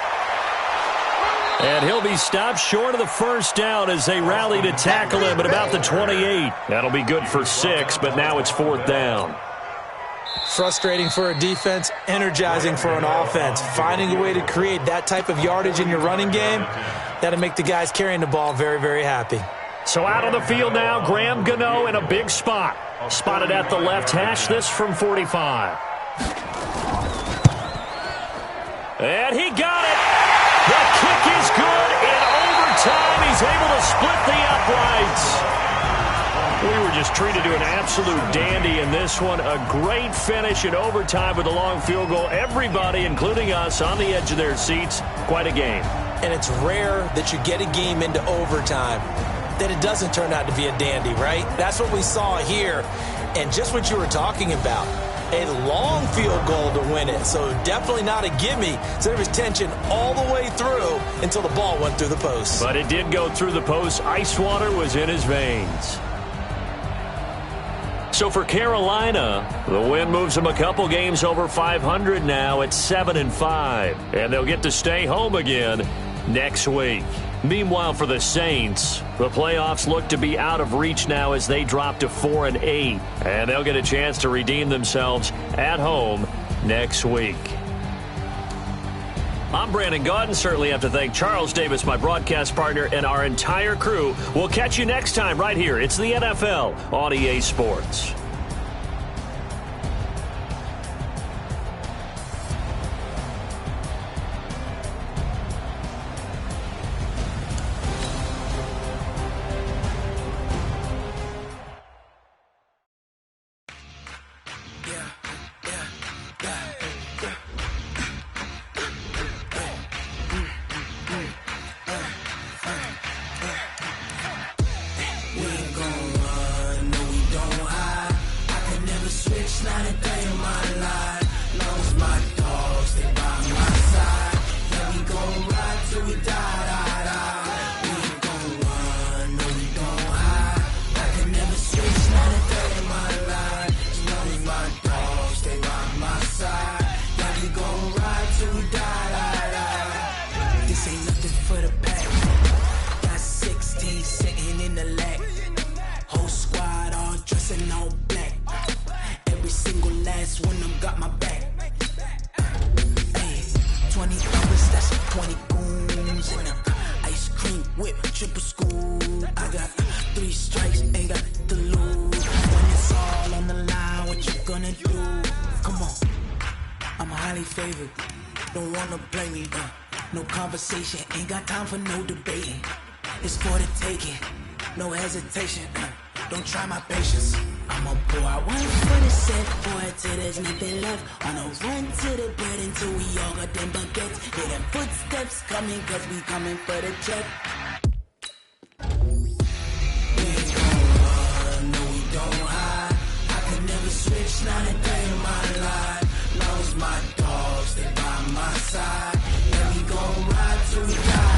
And he'll be stopped short of the 1st down as they rally to tackle him at about the 28. That'll be good for 6, but now it's 4th down. Frustrating for a defense, energizing for an offense. Finding a way to create that type of yardage in your running game, that'll make the guys carrying the ball very, very happy. So out on the field now, Graham Gano in a big spot. Spotted at the left hash, this from 45. And he got it. The kick is good in overtime. He's able to split the uprights. We were just treated to an absolute dandy in this one. A great finish in overtime with a long field goal. Everybody, including us, on the edge of their seats. Quite a game. And it's rare that you get a game into overtime that it doesn't turn out to be a dandy, right? That's what we saw here. And just what you were talking about, a long field goal to win it. So definitely not a gimme. So there was tension all the way through until the ball went through the post. But it did go through the post. Ice water was in his veins. So for Carolina, the win moves them a couple games over 500 now at 7-5. And they'll get to stay home again next week. Meanwhile, for the Saints, the playoffs look to be out of reach now as they drop to 4-8. And they'll get a chance to redeem themselves at home next week. I'm Brandon Gaudin. Certainly have to thank Charles Davis, my broadcast partner, and our entire crew. We'll catch you next time right here. It's the NFL on EA Sports. Ain't got time for no debating. It's for the taking, no hesitation. Don't try my patience. I'm a pour out one for the set, pour it till there's nothing left. On a run to the bread until we all got them baguettes. Hear them footsteps coming, cause we coming for the check. We ain't gon' run, no we don't hide. I could never switch, not a day in my life. Long as my dogs, stay by my side. Yeah, we gon' ride till we die.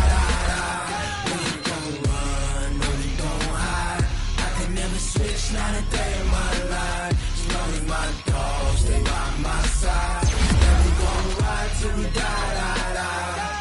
Switch, not a day in my life. As long as my dogs stay by my side. Yeah, we gon' ride till we die, die, die.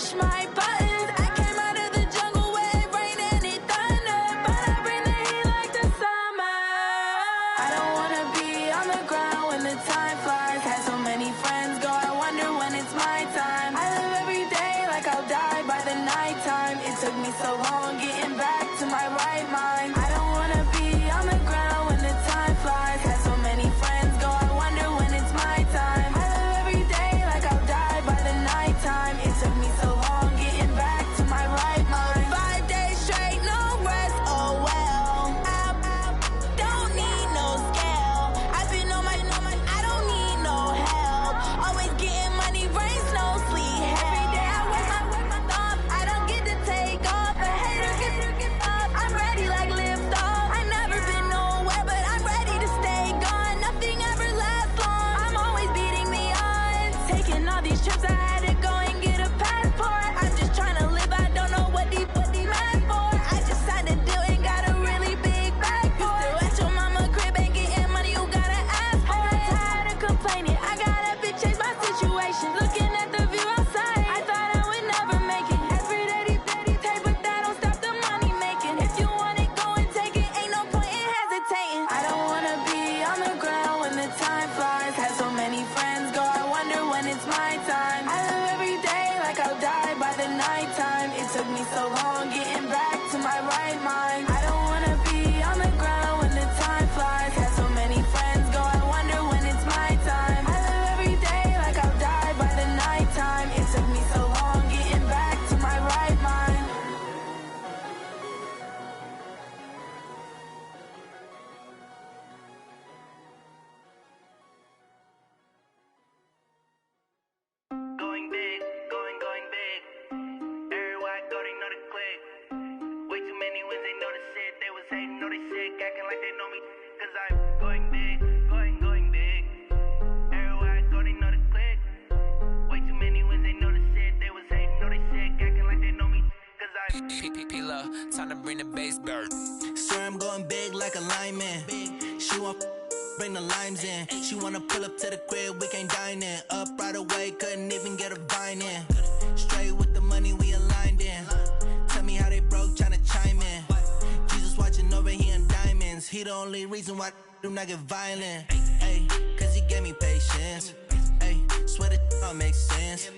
push my buttons. I came out of the jungle where it rained and it thunder, but I bring the heat like the summer. I don't wanna be on the ground when the time flies. Had so many friends go, I wonder when it's my time. I live every day like I'll die by the nighttime. It took me so long getting back to my right mind. I don't wanna be on the ground when the time flies. Had so many friends go, I wonder when it's my time. I live every day like I'll die by the nighttime. It took me so long getting back to my right mind. 5 days straight, no rest, oh well. I don't need no scale. I've been on my, I don't need no help. Always getting money, rains, no sleep. Every day I work my thumb. I don't get to take off. The haters get up. I'm ready like lift off. I never been nowhere, but I'm ready to stay gone. Nothing ever lasts long. I'm always beating the odds. Taking all these trips, I had to go and get a passport. I'm just trying to live. I don't know what these mad for. I just signed a deal and got a really big bag for it. Still at your mama crib and getting money, you gotta ask for it. Tired of complaining, I got up and changed my situation. Looking at the view outside, I thought I would never make it. Every day they take, but that don't stop the money making. If you want it, go and take it. Ain't no point in hesitating. I don't wanna be on the ground when the time flies. Had so many friends go, I wonder when it's my time. I live every day like I'll die by the nighttime. It took me so long getting back to my right mind. I don't wanna be on the ground when the time flies. Had so many friends go, I wonder when it's my time. I live every day like I'll die by the nighttime. It took me so long getting back to my right mind. Going big, going big. Everywhere I go, they know the click. Way too many wins, they know the shit. They was hating, know they sick, acting like they know me. Cause I'm going big, going big. Everywhere I go, they know the click. Way too many wins, they know the shit. They was hating, know they sick, acting like they know me. Cause I'm P-P-P-Lo, time to bring the bass bird. Swear I'm going big like a lineman. She want bring the limes in. She wanna pull up to the crib, we can't dine in. Up right away, couldn't even get a vine in. Straight with the money we aligned in. Tell me how they broke, tryna chime in. Jesus watching over here in diamonds. He the only reason why I do not get violent. Ay, cause he gave me patience. Ay, swear that all makes sense.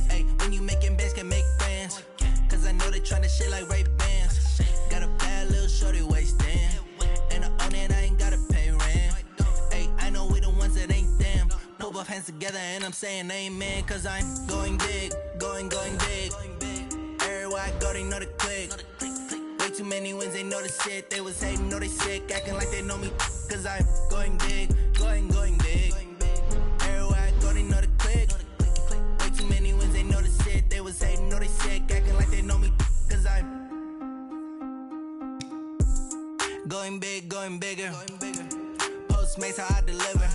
Ay, when you making bands, can make friends. Cause I know they tryna shit like Ray-Bans. Got a bad little shorty wasting. And I own it, I ain't gotta pay rent. Ay, I know we the ones that ain't them. Pull both hands together and I'm saying amen. Cause I'm going big, going big. Everywhere I go, they know the click. Way too many wins, they know the shit. They was hating, know they sick, acting like they know me. Cause I'm going big, going big. Everywhere I go, they know the click. Way too many wins, they know the shit. They was hating, know they sick, acting like they know me. Cause I'm going big, going bigger. Postmates, how I deliver.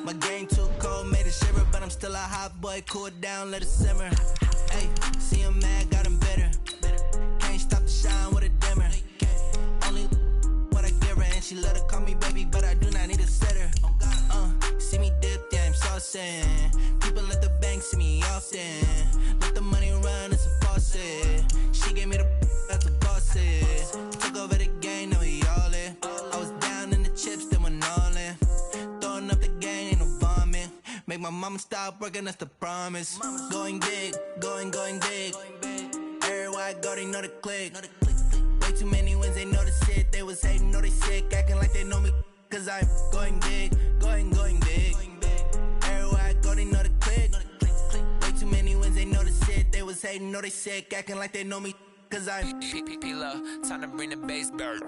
My game too cold, made it shiver. But I'm still a hot boy, cool it down, let it simmer. Hey, see him mad, got him bitter. Can't stop the shine with a dimmer. Only what I give her, and she let her call me baby, but I do not need a sitter. See me dip, yeah, I'm saucing. People at the bank see me often. Let the money run, it's a faucet. She gave me the that's a bosses. Took over the game, now we all in. I was down in the chips, then went all in. Throwing up the gang, ain't no vomit. Make my mama stop working, that's the promise. Going big, going big. Everywhere I go, they know the click. Way too many wins, they know the shit. They was hating, know they sick, acting like they know me. Cause I'm going big, going big. Everywhere I go, they know the click. Way too many wins, they know the shit. They was hating, know they sick, acting like they know me. Cause I'm P-P-P-Lo, time to bring the bass bird.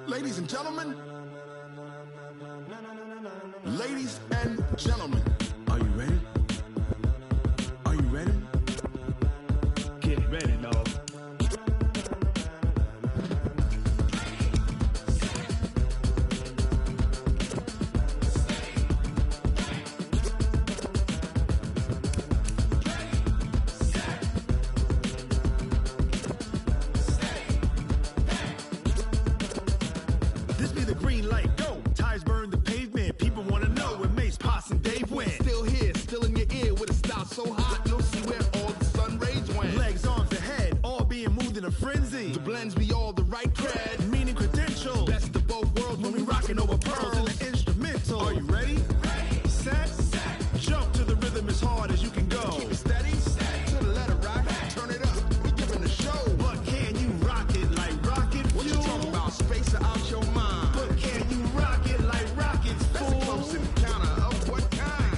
Ladies and gentlemen, Ladies and gentlemen, are you ready? Are you ready? Get ready, dog. This be the green light, go! Tires burn the pavement, people wanna know where Mace, Potts, and Dave went. Still here, still in your ear, with a style so hot, you'll see where all the sun rays went. Legs, arms, and head, all being moved in a frenzy. The blends be all the right cred, meaning credentials. Best of both worlds when we rockin' over pearls in the instrumental. Are you ready? Set, jump to the rhythm as hard as you can go. Keep it steady, to the letter rock, turn it up, we giving the show. But can you rock it like rocket fuel? What you talking about, space out your mind? But can you rock it like rockets, fool? That's a close encounter of what kind?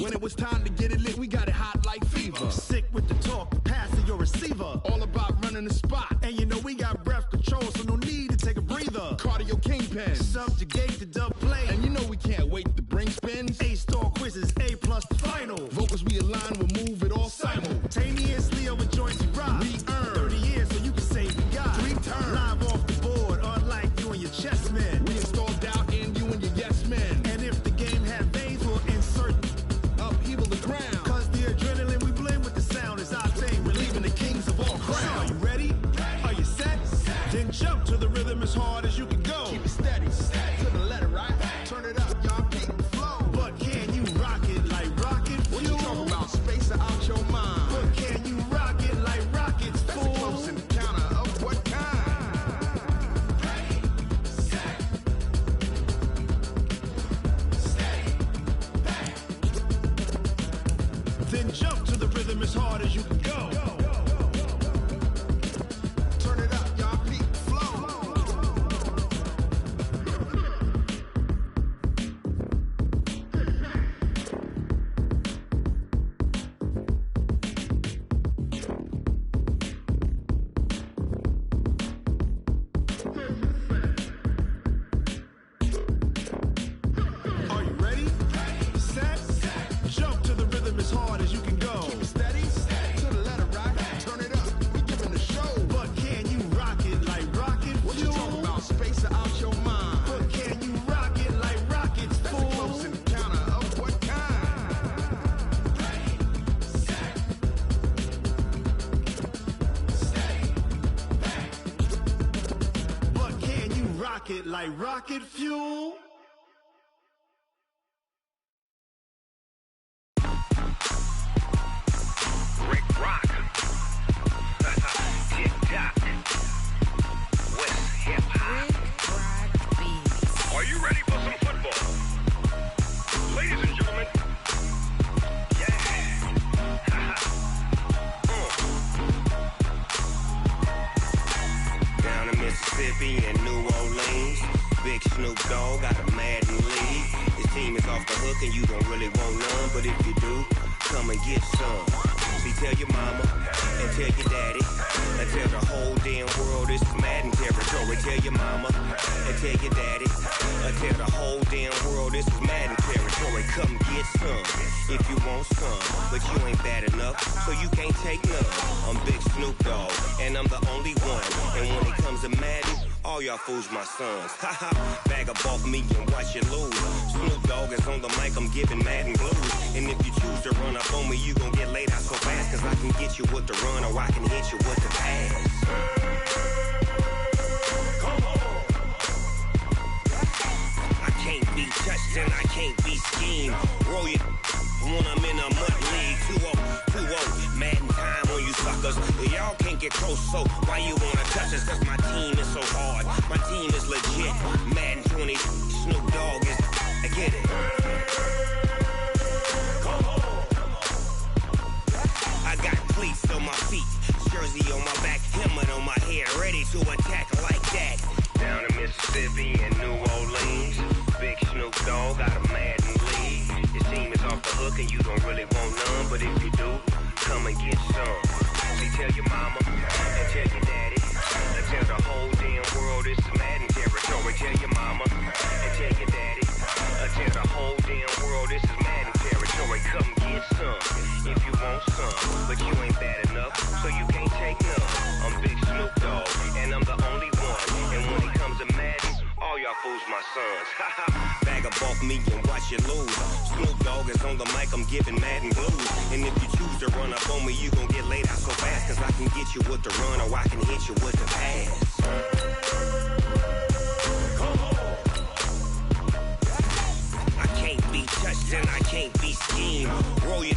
When it was time to get it lit, we got it hot like fever. Sick with the talk, pass to your receiver. All about running the spot. And you know we got breath control, so no need to take a breather. Cardio kingpin, subjugate the dub play. And you know we can't wait to bring spins. A-star quizzes, A+ the final. Vocals we align, we'll move it all simultaneously over joints we rock. We earn 30 years, so you can say we got 3 turns. Live off the board, unlike you and your chess men. We install doubt in you and your yes men. And if the game had veins, we'll insert upheaval the ground. Cause the adrenaline we blend with the sound is our thing. We're leaving the kings of all crowns. So are you ready? Are you set? Then jump to the rhythm as hard as you can go. Keep it steady, to the letter right. Turn it up, y'all keep the flow. But can you rock it like rocket fuel? What you talking about, space out your mind? But can you rock it like rockets, fool? That's a close encounter of what kind? Then jump to the rhythm as hard as you can go. Turn it up, y'all peak flow. Are you ready? Set, jump to the rhythm as hard as you can go. Keep it steady, to the letter rock. Turn it up, we giving the show. But can you rock it like rocket fuel? What you talking about, space out your mind? But can you rock it like rockets, fool? That's a close encounter of what kind? But can you rock it like rocket fuel? Rick Rock. Tick-tock. West hip-hop. Are you ready for some football? Ladies and gentlemen. Yeah. Down in Mississippi and New Orleans, Big Snoop Dogg got a Madden league. His team is off the hook and you don't really want none, but if you do, come and get some. See, tell your mama and tell your daddy and tell the whole damn world this is Madden territory. Tell your mama and tell your daddy and tell the whole damn world this is Madden territory. Come get some if you want some, but you ain't bad enough, so you can't take none. I'm Big Snoop Dogg and I'm the only one. And when it comes to Madden, all y'all fools my sons. Haha, bag up off me and watch you lose. Snoop Dogg is on the mic, I'm giving Madden blues. And if you choose to run up on me, you gon' get laid out so fast. Cause I can get you with the run or I can hit you with the pass. Come on. I can't be touched and I can't be schemed. Roll you when I'm in a mud league. 2-0, Madden time on you suckers. Y'all can't get close, so why you wanna touch us? Cause my team is so hard, my team is legit. Madden 20, Snoop Dogg is, I get it. Come on. I got cleats on my feet, jersey on my back, helmet on my head, ready to attack like that. Down in Mississippi and New Orleans, Big Snoop Dogg got a Madden league. Your team is off the hook and you don't really want none, but if you do, come and get some. See, tell your mama and tell your daddy and tell the whole damn world this is Madden territory. sons. Bag up off me and watch you lose. Snoop Dogg is on the mic, I'm giving Madden blues. And if you choose to run up on me, you gon' get laid out so fast. Cause I can get you with the run or I can hit you with the pass. I can't be touched and I can't be schemed. Roll you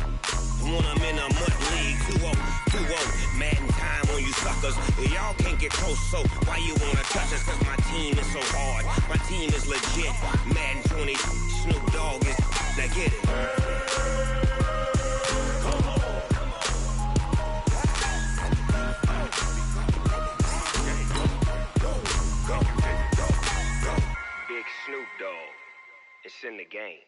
when I'm in a mud league. 2-0, 2-0, Madden time on you suckers. Y'all can't get close, so why you wanna touch us? Cause my team is so hard, my team is legit. Madden 20, Snoop Dogg is, now get it. Big Snoop Dogg, it's in the game.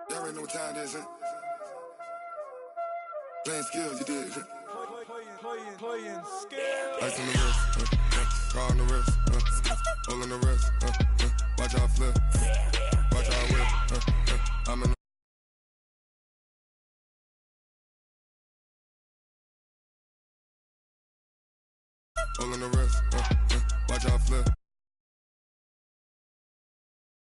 Y'all already know what time it is, huh? Playing skills, you did. Playing skills. Ice on the wrist, car on the wrist, hole on the wrist, watch out flip, watch out whip, I'm in the hole on the wrist, watch out flip.